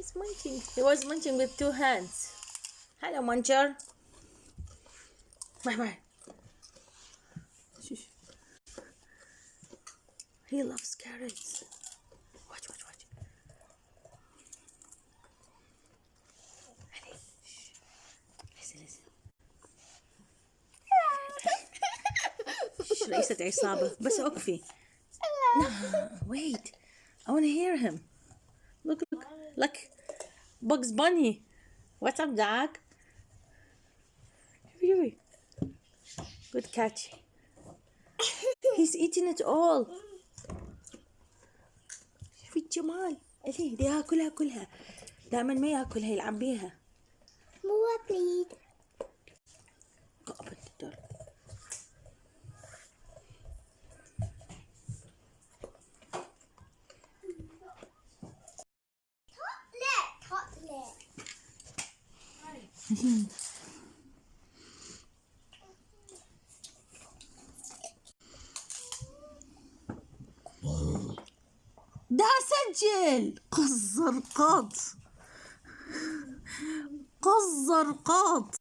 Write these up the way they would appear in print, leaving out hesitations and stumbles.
He's munching. He was munching with 2 hands. Hello, muncher. Bye bye. He loves carrots. Watch. Listen. رئيسة عصابة بس أوقفي. No, wait. I want to hear him. Look. Bugs Bunny. What's up, Jack? Good catch. He's eating it all. شوفي الجمال. إليه ده ياكلها كلها. دائما ما ياكلها يلعب بيها. مو بليد. Go open the door. ده سجل قزر قط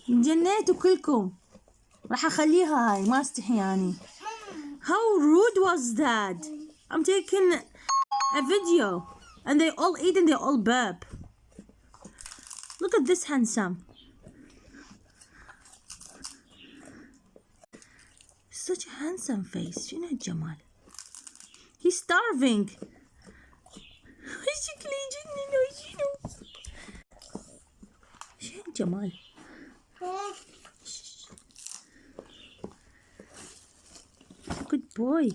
جنيتوا كلكم. راح اخليها هاي ما استحي يعني. How rude was that? I'm taking a video and they all eat and they all burp. Look at this handsome. Such a handsome face. شنو هالجمال. He's starving. شكله يجنن وشنو. شنو الجمال. Good boy.